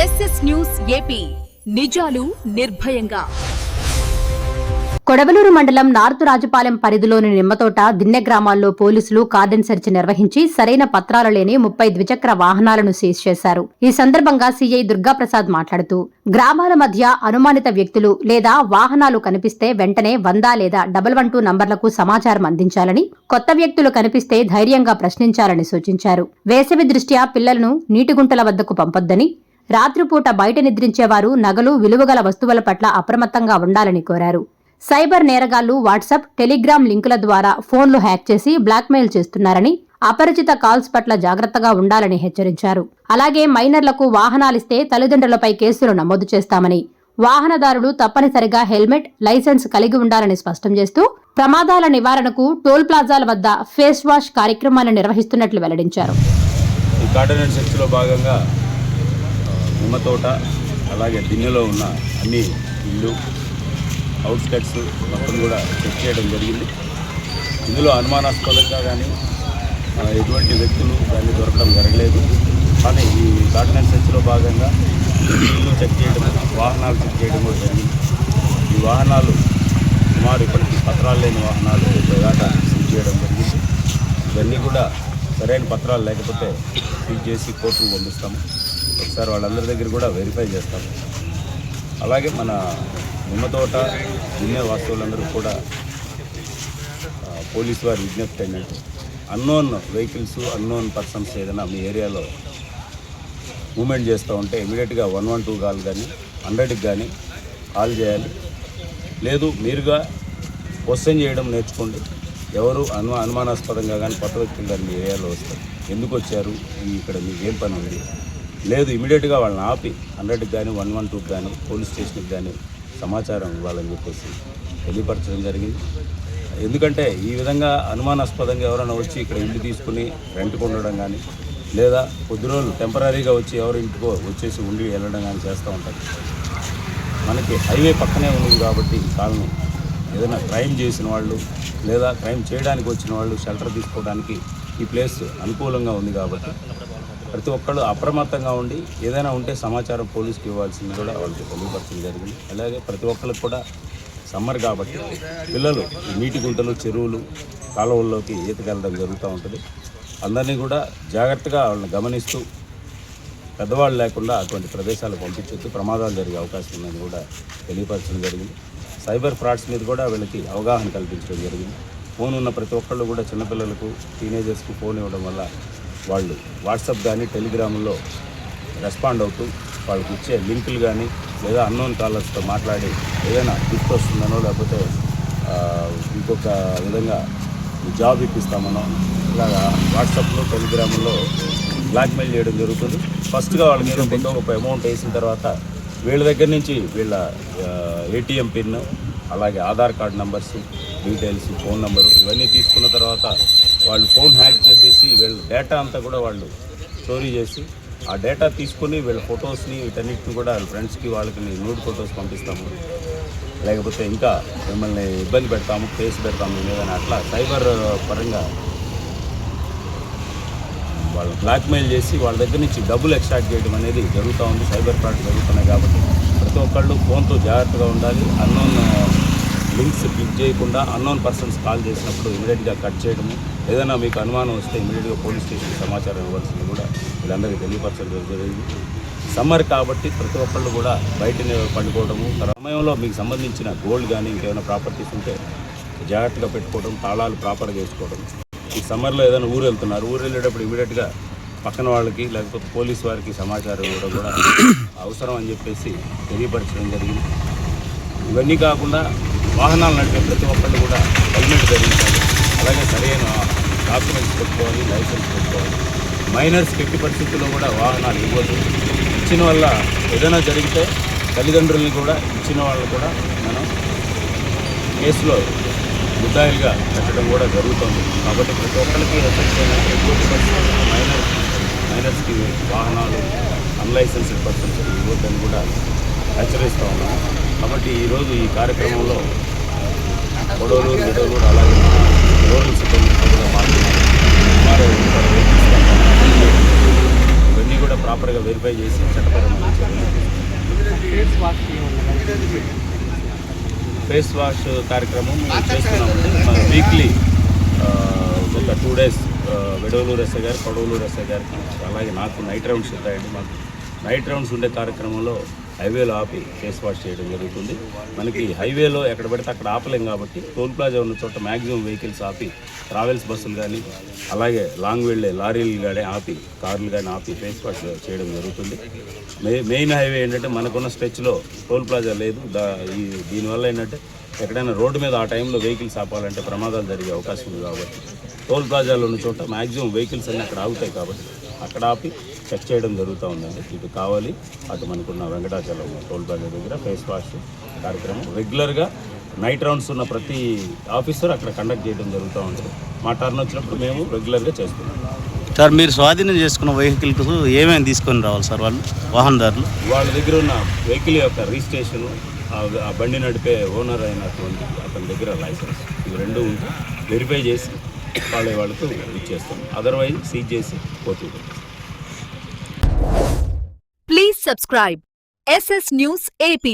SS news AP నిజాలు నిర్భయంగా. కొడవలూరు మండలం నార్తు రాజపాలెం పరిధిలోని నిమ్మతోట దిన్నె గ్రామాల్లో పోలీసులు కార్డన్ సెర్చ్ నిర్వహించి సరైన పత్రాలు లేని 30 ద్విచక్ర వాహనాలను సీజ్ చేశారు. ఈ సందర్భంగా సీఐ దుర్గాప్రసాద్ మాట్లాడుతూ గ్రామాల మధ్య అనుమానిత వ్యక్తులు లేదా వాహనాలు కనిపిస్తే వెంటనే 100 లేదా 112 నంబర్లకు సమాచారం అందించాలని, కొత్త వ్యక్తులు కనిపిస్తే ధైర్యంగా ప్రశ్నించాలని సూచించారు. వేసవి దృష్ట్యా పిల్లలను నీటిగుంటల వద్దకు పంపొద్దని, రాత్రిపూట బయట నిద్రించేవారు నగలు, విలువగల వస్తువుల పట్ల అప్రమత్తంగా ఉండాలని కోరారు. సైబర్ నేరగాళ్లు వాట్సాప్, టెలిగ్రామ్ లింకుల ద్వారా ఫోన్లు హ్యాక్ చేసి బ్లాక్మెయిల్ చేస్తున్నారని, అపరిచిత కాల్స్ పట్ల జాగ్రత్తగా ఉండాలని హెచ్చరించారు. అలాగే మైనర్లకు వాహనాలిస్తే తల్లిదండ్రులపై కేసులు నమోదు చేస్తామని, వాహనదారులు తప్పనిసరిగా హెల్మెట్, లైసెన్స్ కలిగి ఉండాలని స్పష్టం చేస్తూ ప్రమాదాల నివారణకు టోల్ ప్లాజాల వద్ద ఫేస్ వాష్ కార్యక్రమాలు నిర్వహిస్తున్నట్లు వెల్లడించారు. నిమ్మతోట అలాగే దిన్నెలో ఉన్న అన్ని ఇల్లు, అవుట్స్కట్స్ మొత్తం కూడా చెక్ చేయడం జరిగింది. ఇందులో అనుమానాస్పదంగా కానీ ఎటువంటి వ్యక్తులు దాన్ని దొరకడం జరగలేదు. కానీ ఈ గార్డెన్స్ సెర్చ్లో భాగంగా ఇల్లు చెక్ చేయడం, వాహనాలు చెక్ చేయడం కూడా జరిగింది. ఈ వాహనాలు సుమారు ఇప్పటికీ పత్రాలు లేని వాహనాలు దాకా సీజ్ చేయడం జరిగింది. ఇవన్నీ కూడా సరైన పత్రాలు లేకపోతే సీజ్ చేసి కోర్టుకు పంపిస్తాము. ఒకసారి వాళ్ళందరి దగ్గర కూడా వెరిఫై చేస్తాము. అలాగే మన నిమ్మతోట దిన్నె వాస్తవులందరూ కూడా పోలీసు వారి విజ్ఞప్తి ఏంటంటే, అన్నోన్ వెహికల్స్, అన్నోన్ పర్సన్స్ ఏదైనా మీ ఏరియాలో మూమెంట్ చేస్తూ ఉంటే ఇమీడియట్గా 112 కాల్ కానీ 100కి కానీ కాల్ చేయాలి. లేదు మీరుగా క్వశ్చన్ చేయడం నేర్చుకోండి. ఎవరు అనుమానాస్పదంగా కానీ కొత్త వ్యక్తులు కానీ మీ ఏరియాలో వస్తారు, ఎందుకు వచ్చారు, ఇక్కడ మీకు ఏం పని ఉంది, లేదు ఇమీడియట్గా వాళ్ళని ఆపి 100కి కానీ 112కి కానీ పోలీస్ స్టేషన్కి కానీ సమాచారం ఇవ్వాలని చెప్పేసి తెలియపరచడం జరిగింది. ఎందుకంటే ఈ విధంగా అనుమానాస్పదంగా ఎవరైనా వచ్చి ఇక్కడ ఇల్లు తీసుకుని రెంట్కి ఉండడం కానీ, లేదా కొద్ది రోజులు టెంపరీగా వచ్చి ఎవరి ఇంటికో వచ్చేసి ఉండి వెళ్ళడం కానీ చేస్తూ ఉంటారు. మనకి హైవే పక్కనే ఉంది కాబట్టి ఈ కాలనీ ఏదైనా క్రైమ్ చేసిన వాళ్ళు లేదా క్రైమ్ చేయడానికి వచ్చిన వాళ్ళు షెల్టర్ తీసుకోవడానికి ఈ ప్లేస్ అనుకూలంగా ఉంది కాబట్టి ప్రతి ఒక్కళ్ళు అప్రమత్తంగా ఉండి ఏదైనా ఉంటే సమాచారం పోలీసుకి ఇవ్వాల్సింది కూడా వాళ్ళకి తెలియపరచడం జరిగింది. అలాగే ప్రతి ఒక్కరికి కూడా సమ్మర్ కాబట్టి పిల్లలు నీటి గుంటలు, చెరువులు, కాలువల్లోకి ఈతకెళ్ళడం జరుగుతూ ఉంటుంది. అందరినీ కూడా జాగ్రత్తగా వాళ్ళని గమనిస్తూ పెద్దవాళ్ళు లేకుండా అటువంటి ప్రదేశాలకు పంపించొద్దు, ప్రమాదాలు జరిగే అవకాశం ఉందని కూడా తెలియపరచడం జరిగింది. సైబర్ ఫ్రాడ్స్ మీద కూడా వీళ్ళకి అవగాహన కల్పించడం జరిగింది. ఫోన్ ఉన్న ప్రతి ఒక్కళ్ళు కూడా చిన్నపిల్లలకు, టీనేజర్స్కి ఫోన్ ఇవ్వడం వల్ల వాళ్ళు వాట్సాప్ కానీ టెలిగ్రామ్లో రెస్పాండ్ అవుతూ వాళ్ళకి ఇచ్చే లింకులు కానీ లేదా అన్నోన్ కాలర్స్తో మాట్లాడి ఏదైనా గిఫ్ట్ వస్తుందనో లేకపోతే ఇంకొక విధంగా జాబ్ ఇప్పిస్తామనో ఇలాగా వాట్సాప్లో టెలిగ్రామ్లో బ్లాక్మెయిల్ చేయడం జరుగుతుంది. ఫస్ట్గా వాళ్ళ మీద కొంత ఒక అమౌంట్ వేసిన తర్వాత వీళ్ళ దగ్గర నుంచి వీళ్ళ ఏటీఎం పిన్, అలాగే Aadhaar card numbers, details, phone number ఇవన్నీ తీసుకున్న తర్వాత వాళ్ళు ఫోన్ హ్యాక్ చేసేసి వీళ్ళ డేటా అంతా కూడా వాళ్ళు స్టోరీ చేసి ఆ డేటా తీసుకుని వీళ్ళ ఫొటోస్ని వీటన్నిటిని కూడా వాళ్ళ ఫ్రెండ్స్కి వాళ్ళకి నూడ్ ఫొటోస్ పంపిస్తాము, లేకపోతే ఇంకా మిమ్మల్ని ఇబ్బంది పెడతాము, కేసు పెడతాము లేదని అట్లా సైబర్ పరంగా వాళ్ళు బ్లాక్మెయిల్ చేసి వాళ్ళ దగ్గర నుంచి డబ్బులు ఎక్స్ట్రాక్ట్ చేయడం అనేది జరుగుతూ ఉంది. సైబర్ ఫ్రాడ్ జరుగుతున్నాయి కాబట్టి ప్రతి ఒక్కళ్ళు ఫోన్తో జాగ్రత్తగా ఉండాలి. అన్నోన్ లింక్స్ క్లిక్ చేయకుండా అన్నోన్ పర్సన్స్ కాల్ చేసినప్పుడు ఇమీడియట్గా కట్ చేయడము, ఏదైనా మీకు అనుమానం వస్తే ఇమీడియట్గా పోలీస్ స్టేషన్కి సమాచారం ఇవ్వాల్సింది కూడా వీళ్ళందరికీ తెలియపరచడం జరిగింది. సమ్మర్ కాబట్టి ప్రతి ఒక్కళ్ళు కూడా బయటనే పండుకోవడము, సమయంలో మీకు సంబంధించిన గోల్డ్ కానీ ఇంకేమైనా ప్రాపర్టీస్ ఉంటే జాగ్రత్తగా పెట్టుకోవడం, తాళాలు ప్రాపర్గా వేసుకోవడం. ఈ సమ్మర్లో ఏదైనా ఊరు వెళ్తున్నారు, ఊరు వెళ్ళేటప్పుడు ఇమీడియట్గా పక్కన వాళ్ళకి లేకపోతే పోలీస్ వారికి సమాచారం ఇవ్వడం కూడా అవసరం అని చెప్పేసి తెలియపరచడం జరిగింది. ఇవన్నీ కాకుండా వాహనాలు నడిపే ప్రతి ఒక్కళ్ళు కూడా హెల్మెట్ ధరించాలి, అలాగే సరైన డాక్యుమెంట్స్ పెట్టుకోవాలి, లైసెన్స్ పెట్టుకోవాలి. మైనర్స్కి ఎట్టి పరిస్థితుల్లో కూడా వాహనాలు ఇవ్వద్దు. ఇచ్చిన వల్ల ఏదైనా జరిగితే తల్లిదండ్రుల్ని కూడా ఇచ్చిన వాళ్ళు కూడా మనం కేసులో ముద్దాయిలుగా పెట్టడం కూడా జరుగుతుంది. కాబట్టి ప్రతి ఒక్కరికి ఎటువంటి పరిస్థితుల్లో మైనర్స్కి వాహనాలు అన్లైసెన్స్డ్ పర్సన్స్ ఇవ్వద్దని కూడా హెచ్చరిస్తూ ఉన్నాం. కాబట్టి ఈరోజు ఈ కార్యక్రమంలో కొడవలూరు, నిడవలూరు అలాగే రూరల్ సిబ్బంది కూడా మాట్లాడుతున్నారు. ఇవన్నీ కూడా ప్రాపర్గా వెరిఫై చేసి చట్టపరమైన చర్యలు. ఫేస్ వాష్ కార్యక్రమం మేము చేస్తున్నామండి. మన వీక్లీ ఒక 2 days వెడవలూరు ఎస్ఐ గారు, కొడవలూరు ఎస్ఐ గారికి, అలాగే నాకు నైట్ రౌండ్స్ ఉంటాయండి. మాకు నైట్ రౌండ్స్ ఉండే కార్యక్రమంలో హైవేలో ఆపి ఫేస్ వాష్ చేయడం జరుగుతుంది. మనకి హైవేలో ఎక్కడ పడితే అక్కడ ఆపలేం కాబట్టి టోల్ ప్లాజా ఉన్న చోట మ్యాక్సిమం వెహికల్స్ ఆపి, ట్రావెల్స్ బస్సులు కానీ అలాగే లాంగ్ వెళ్ళే లారీలు కానీ ఆపి, కార్లు కానీ ఆపి ఫేస్ వాష్ చేయడం జరుగుతుంది. మెయిన్ హైవే ఏంటంటే మనకున్న స్ట్రెచ్లో టోల్ ప్లాజా లేదు. దీనివల్ల ఏంటంటే ఎక్కడైనా రోడ్డు మీద ఆ టైంలో వెహికల్స్ ఆపాలంటే ప్రమాదాలు జరిగే అవకాశం ఉంది కాబట్టి టోల్ ప్లాజాలో ఉన్న చోట మ్యాక్సిమం వెహికల్స్ అన్నీ అక్కడ ఆగుతాయి కాబట్టి అక్కడ ఆపి చెక్ చేయడం జరుగుతూ ఉందండి. ఇటు కావాలి, అటు మనకున్న వెంకటాచలం టోల్ ప్లాజా దగ్గర ఫేస్ వాష్ కార్యక్రమం రెగ్యులర్గా నైట్ రౌండ్స్ ఉన్న ప్రతి ఆఫీసర్ అక్కడ కండక్ట్ చేయడం జరుగుతూ ఉంటుంది. మా టర్న్ వచ్చినప్పుడు మేము రెగ్యులర్గా చేస్తున్నాం. సార్, మీరు స్వాధీనం చేసుకున్న వెహికల్కు ఏమేమి తీసుకొని రావాలి సార్ వాళ్ళు వాహనదారులు? వాళ్ళ దగ్గర ఉన్న వెహికల్ యొక్క రిజిస్ట్రేషను, ఆ బండి నడిపే ఓనర్ అయినటువంటి అతని దగ్గర లైసెన్స్, ఇవి రెండు ఉంటే వెరిఫై చేసి వాళ్ళకు ఇచ్చేస్తాం. అదర్వైజ్ సీజ్ చేసి పోతుంది. Please subscribe SS News AP.